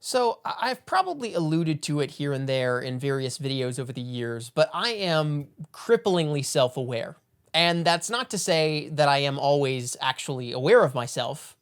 So I've probably alluded to it here and there in various videos over the years, but I am cripplingly self-aware. And that's not to say that I am always actually aware of myself.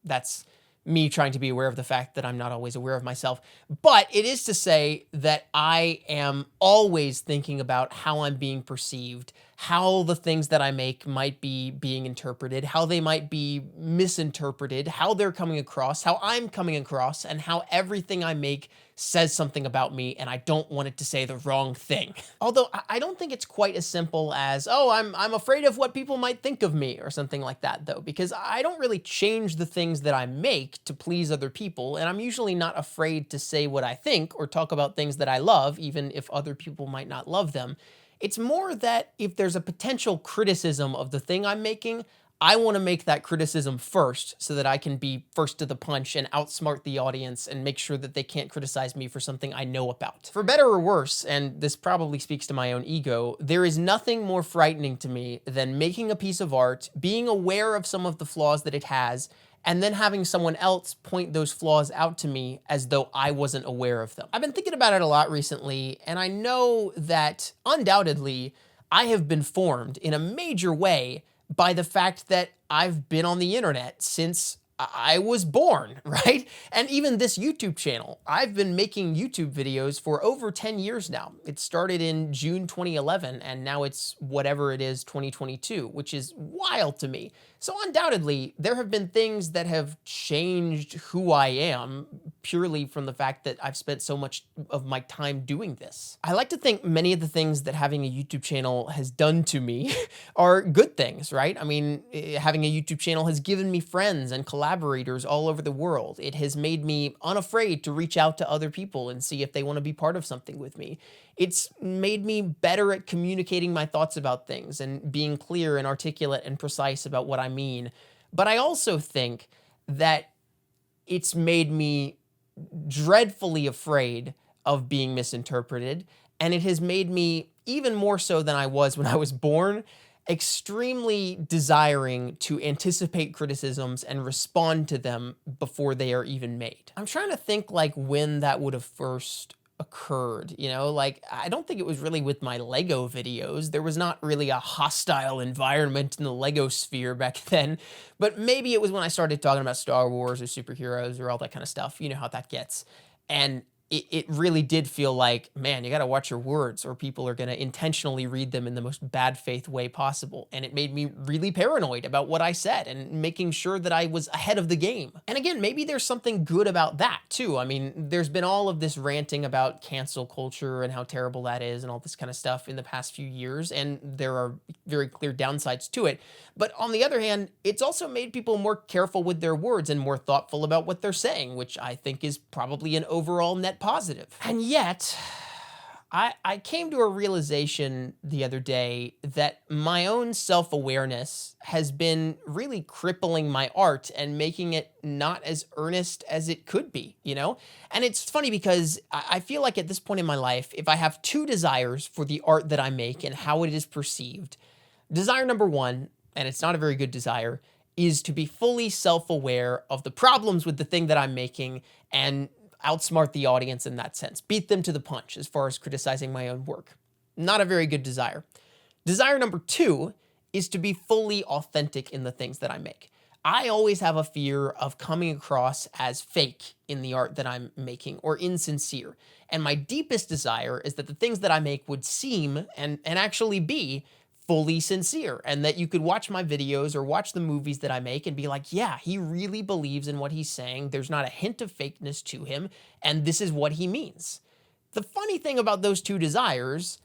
That's me trying to be aware of the fact that I'm not always aware of myself. But it is to say that I am always thinking about how I'm being perceived, how the things that I make might be being interpreted, how they might be misinterpreted, how they're coming across, how I'm coming across, and how everything I make says something about me and I don't want it to say the wrong thing. Although I don't think it's quite as simple as, oh, I'm afraid of what people might think of me or something like that though, because I don't really change the things that I make to please other people, and I'm usually not afraid to say what I think or talk about things that I love, even if other people might not love them. It's more that if there's a potential criticism of the thing I'm making, I want to make that criticism first so that I can be first to the punch and outsmart the audience and make sure that they can't criticize me for something I know about. For better or worse, and this probably speaks to my own ego, there is nothing more frightening to me than making a piece of art, being aware of some of the flaws that it has, and then having someone else point those flaws out to me as though I wasn't aware of them. I've been thinking about it a lot recently, and I know that undoubtedly I have been formed in a major way by the fact that I've been on the internet since I was born, right? And even this YouTube channel, I've been making YouTube videos for over 10 years now. It started in June 2011, and now it's whatever it is, 2022, which is wild to me. So undoubtedly, there have been things that have changed who I am purely from the fact that I've spent so much of my time doing this. I like to think many of the things that having a YouTube channel has done to me are good things, right? I mean, having a YouTube channel has given me friends and collaborators all over the world. It has made me unafraid to reach out to other people and see if they want to be part of something with me. It's made me better at communicating my thoughts about things and being clear and articulate and precise about what I mean. But I also think that it's made me dreadfully afraid of being misinterpreted, and it has made me, even more so than I was when I was born, extremely desiring to anticipate criticisms and respond to them before they are even made. I'm trying to think like when that would have first occurred, like I don't think it was really with my Lego videos. There was not really a hostile environment in the Lego sphere back then, but maybe it was when I started talking about Star Wars or superheroes or all that kind of stuff. You know how that gets. And it really did feel like, man, you got to watch your words or people are going to intentionally read them in the most bad faith way possible. And it made me really paranoid about what I said and making sure that I was ahead of the game. And again, maybe there's something good about that too. I mean, there's been all of this ranting about cancel culture and how terrible that is and all this kind of stuff in the past few years. And there are very clear downsides to it. But on the other hand, it's also made people more careful with their words and more thoughtful about what they're saying, which I think is probably an overall net positive. And yet, I came to a realization the other day that my own self-awareness has been really crippling my art and making it not as earnest as it could be, And it's funny because I feel like at this point in my life, if I have two desires for the art that I make and how it is perceived, desire number one, and it's not a very good desire, is to be fully self-aware of the problems with the thing that I'm making and outsmart the audience in that sense, beat them to the punch as far as criticizing my own work. Not a very good desire. Desire number two is to be fully authentic in the things that I make. I always have a fear of coming across as fake in the art that I'm making or insincere. And my deepest desire is that the things that I make would seem and actually be fully sincere, and that you could watch my videos or watch the movies that I make and be like, yeah, he really believes in what he's saying. There's not a hint of fakeness to him, and this is what he means. The funny thing about those two desires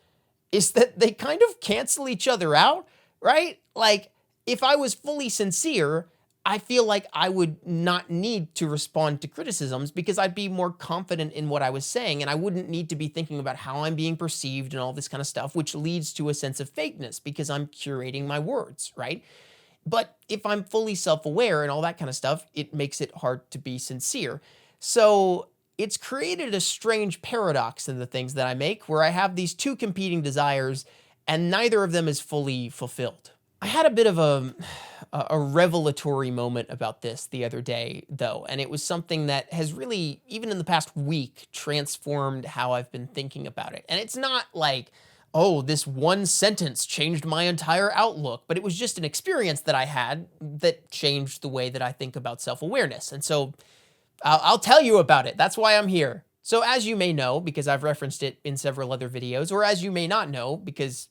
is that they kind of cancel each other out, right? Like, if I was fully sincere, I feel like I would not need to respond to criticisms because I'd be more confident in what I was saying and I wouldn't need to be thinking about how I'm being perceived and all this kind of stuff, which leads to a sense of fakeness because I'm curating my words, right? But if I'm fully self-aware and all that kind of stuff, it makes it hard to be sincere. So it's created a strange paradox in the things that I make where I have these two competing desires and neither of them is fully fulfilled. I had a bit of a revelatory moment about this the other day, though, and it was something that has really, even in the past week, transformed how I've been thinking about it. And it's not like, oh, this one sentence changed my entire outlook, but it was just an experience that I had that changed the way that I think about self-awareness. And so I'll tell you about it. That's why I'm here. So as you may know, because I've referenced it in several other videos, or as you may not know, because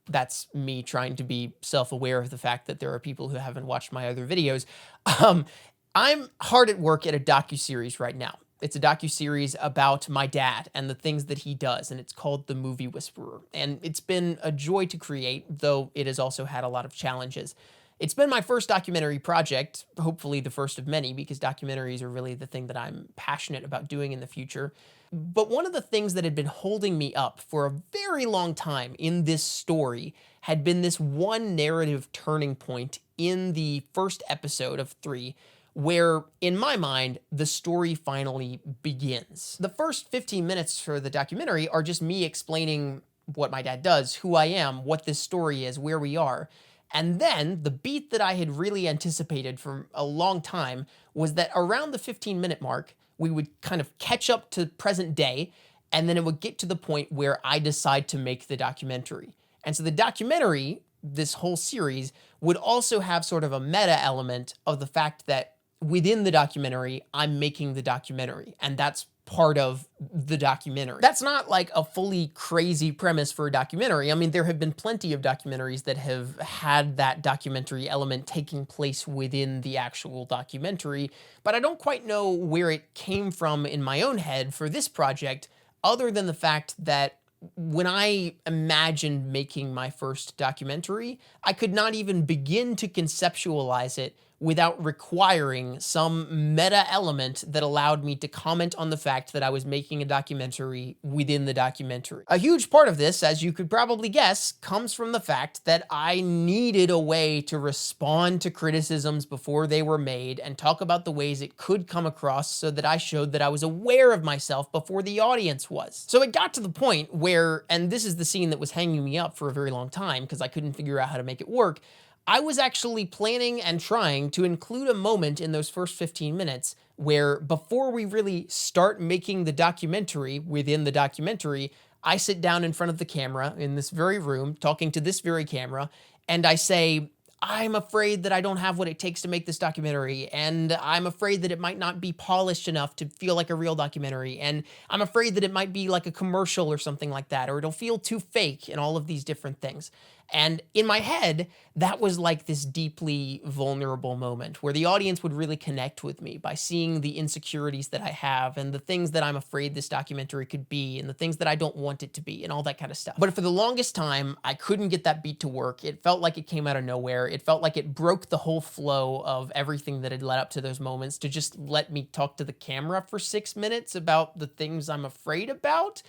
that's me trying to be self-aware of the fact that there are people who haven't watched my other videos, I'm hard at work at a docuseries right now. It's a docuseries about my dad and the things that he does, and it's called The Movie Whisperer. And it's been a joy to create, though it has also had a lot of challenges. It's been my first documentary project, hopefully the first of many, because documentaries are really the thing that I'm passionate about doing in the future. But one of the things that had been holding me up for a very long time in this story had been this one narrative turning point in the first episode of 3, where, in my mind, the story finally begins. The first 15 minutes for the documentary are just me explaining what my dad does, who I am, what this story is, where we are. And then the beat that I had really anticipated for a long time was that around the 15-minute mark, we would kind of catch up to present day, and then it would get to the point where I decide to make the documentary. And so the documentary, this whole series, would also have sort of a meta element of the fact that within the documentary, I'm making the documentary, and that's part of the documentary. That's not like a fully crazy premise for a documentary. I mean, there have been plenty of documentaries that have had that documentary element taking place within the actual documentary, but I don't quite know where it came from in my own head for this project, other than the fact that when I imagined making my first documentary, I could not even begin to conceptualize it without requiring some meta element that allowed me to comment on the fact that I was making a documentary within the documentary. A huge part of this, as you could probably guess, comes from the fact that I needed a way to respond to criticisms before they were made and talk about the ways it could come across so that I showed that I was aware of myself before the audience was. So it got to the point where, and this is the scene that was hanging me up for a very long time because I couldn't figure out how to make it work, I was actually planning and trying to include a moment in those first 15 minutes where, before we really start making the documentary within the documentary, I sit down in front of the camera in this very room, talking to this very camera, and I say, I'm afraid that I don't have what it takes to make this documentary, and I'm afraid that it might not be polished enough to feel like a real documentary, and I'm afraid that it might be like a commercial or something like that, or it'll feel too fake, and all of these different things. And in my head, that was like this deeply vulnerable moment where the audience would really connect with me by seeing the insecurities that I have and the things that I'm afraid this documentary could be and the things that I don't want it to be and all that kind of stuff. But for the longest time, I couldn't get that beat to work. It felt like it came out of nowhere. It felt like it broke the whole flow of everything that had led up to those moments to just let me talk to the camera for 6 minutes about the things I'm afraid about.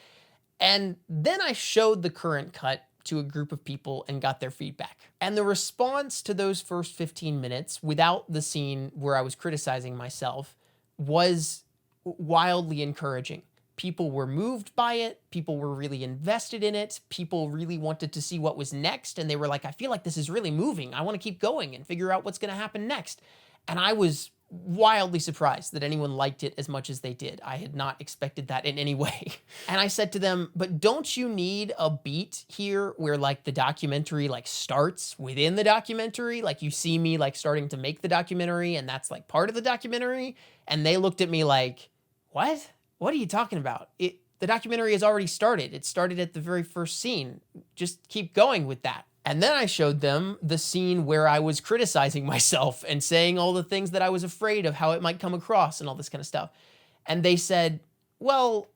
And then I showed the current cut to a group of people and got their feedback. And the response to those first 15 minutes, without the scene where I was criticizing myself, was wildly encouraging. People were moved by it. People were really invested in it. People really wanted to see what was next. And they were like, I feel like this is really moving. I want to keep going and figure out what's going to happen next. And I was wildly surprised that anyone liked it as much as they did. I had not expected that in any way. And I said to them, but don't you need a beat here where like the documentary like starts within the documentary? Like you see me like starting to make the documentary and that's like part of the documentary? And they looked at me like, what? What are you talking about? The documentary has already started. It started at the very first scene. Just keep going with that. And then I showed them the scene where I was criticizing myself and saying all the things that I was afraid of how it might come across and all this kind of stuff. And they said, well,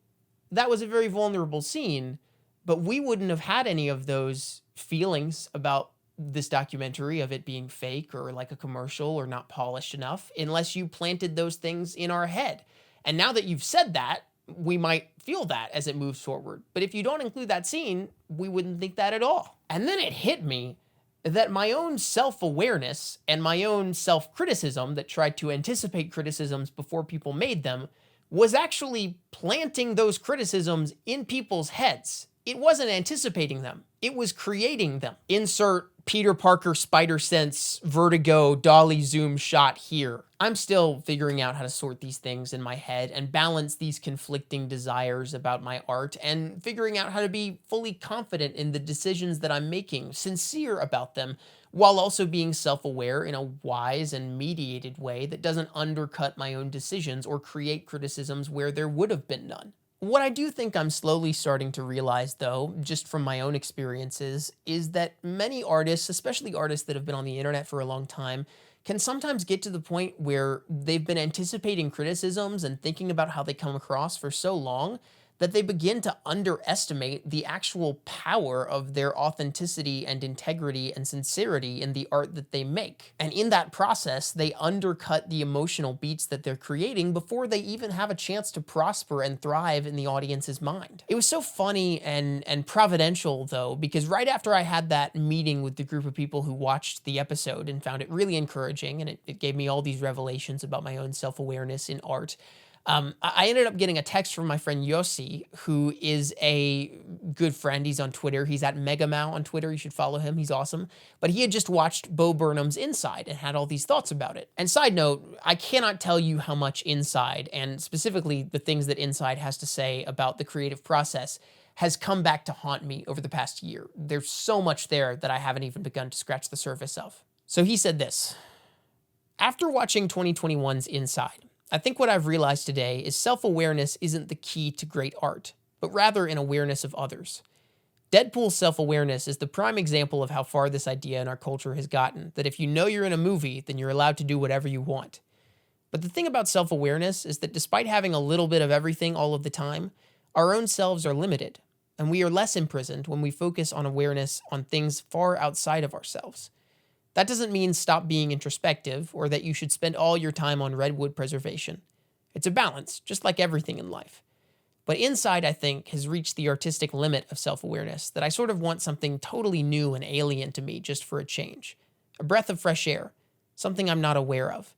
that was a very vulnerable scene, but we wouldn't have had any of those feelings about this documentary of it being fake or like a commercial or not polished enough unless you planted those things in our head. And now that you've said that, we might feel that as it moves forward. But if you don't include that scene, we wouldn't think that at all. And then it hit me that my own self-awareness and my own self-criticism that tried to anticipate criticisms before people made them was actually planting those criticisms in people's heads. It wasn't anticipating them. It was creating them. Insert Peter Parker spider sense vertigo dolly zoom shot here. I'm still figuring out how to sort these things in my head and balance these conflicting desires about my art, and figuring out how to be fully confident in the decisions that I'm making, sincere about them, while also being self-aware in a wise and mediated way that doesn't undercut my own decisions or create criticisms where there would have been none. What I do think I'm slowly starting to realize, though, just from my own experiences, is that many artists, especially artists that have been on the internet for a long time, can sometimes get to the point where they've been anticipating criticisms and thinking about how they come across for so long that they begin to underestimate the actual power of their authenticity and integrity and sincerity in the art that they make. And in that process, they undercut the emotional beats that they're creating before they even have a chance to prosper and thrive in the audience's mind. It was so funny and providential, though, because right after I had that meeting with the group of people who watched the episode and found it really encouraging, and it gave me all these revelations about my own self-awareness in art, I ended up getting a text from my friend Yossi, who is a good friend. He's on Twitter. He's at Megamau on Twitter. You should follow him. He's awesome. But he had just watched Bo Burnham's Inside and had all these thoughts about it. And side note, I cannot tell you how much Inside, and specifically the things that Inside has to say about the creative process, has come back to haunt me over the past year. There's so much there that I haven't even begun to scratch the surface of. So he said this: after watching 2021's Inside, I think what I've realized today is self-awareness isn't the key to great art, but rather an awareness of others. Deadpool's self-awareness is the prime example of how far this idea in our culture has gotten, that if you know you're in a movie, then you're allowed to do whatever you want. But the thing about self-awareness is that despite having a little bit of everything all of the time, our own selves are limited, and we are less imprisoned when we focus on awareness on things far outside of ourselves. That doesn't mean stop being introspective or that you should spend all your time on redwood preservation. It's a balance, just like everything in life. But Inside, I think, has reached the artistic limit of self-awareness, that I sort of want something totally new and alien to me just for a change. A breath of fresh air, something I'm not aware of.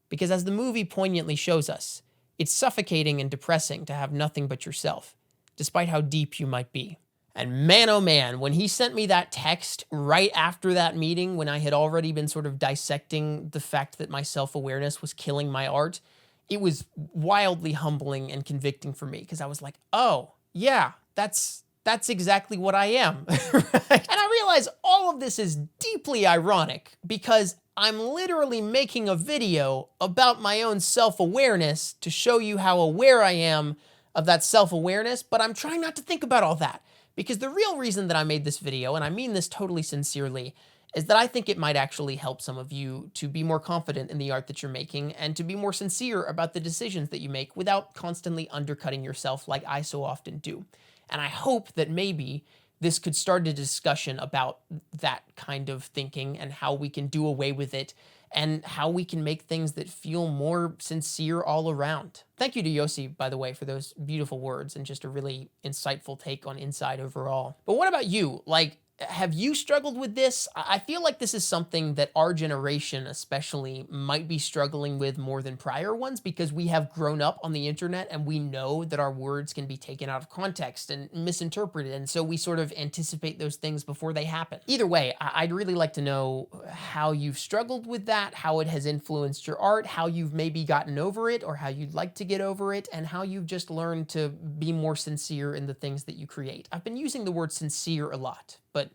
Because as the movie poignantly shows us, it's suffocating and depressing to have nothing but yourself, despite how deep you might be. And man, oh man, when he sent me that text right after that meeting, when I had already been sort of dissecting the fact that my self-awareness was killing my art, it was wildly humbling and convicting for me, because I was like, oh, yeah, that's exactly what I am. Right? And I realize all of this is deeply ironic, because I'm literally making a video about my own self-awareness to show you how aware I am of that self-awareness, but I'm trying not to think about all that. Because the real reason that I made this video, and I mean this totally sincerely, is that I think it might actually help some of you to be more confident in the art that you're making and to be more sincere about the decisions that you make without constantly undercutting yourself like I so often do. And I hope that maybe this could start a discussion about that kind of thinking and how we can do away with it and how we can make things that feel more sincere all around. Thank you to Yossi, by the way, for those beautiful words and just a really insightful take on Inside overall. But what about you? Like, have you struggled with this? I feel like this is something that our generation especially might be struggling with more than prior ones, because we have grown up on the internet and we know that our words can be taken out of context and misinterpreted, and so we sort of anticipate those things before they happen. Either way, I'd really like to know how you've struggled with that, how it has influenced your art, how you've maybe gotten over it or how you'd like to get over it, and how you've just learned to be more sincere in the things that you create. I've been using the word sincere a lot, but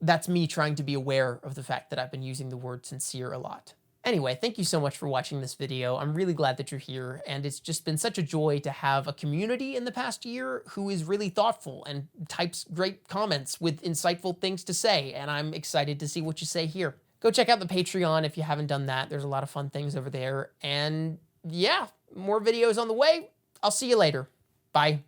that's me trying to be aware of the fact that I've been using the word sincere a lot. Anyway, thank you so much for watching this video. I'm really glad that you're here, and it's just been such a joy to have a community in the past year who is really thoughtful and types great comments with insightful things to say, and I'm excited to see what you say here. Go check out the Patreon if you haven't done that. There's a lot of fun things over there, and yeah, more videos on the way. I'll see you later. Bye.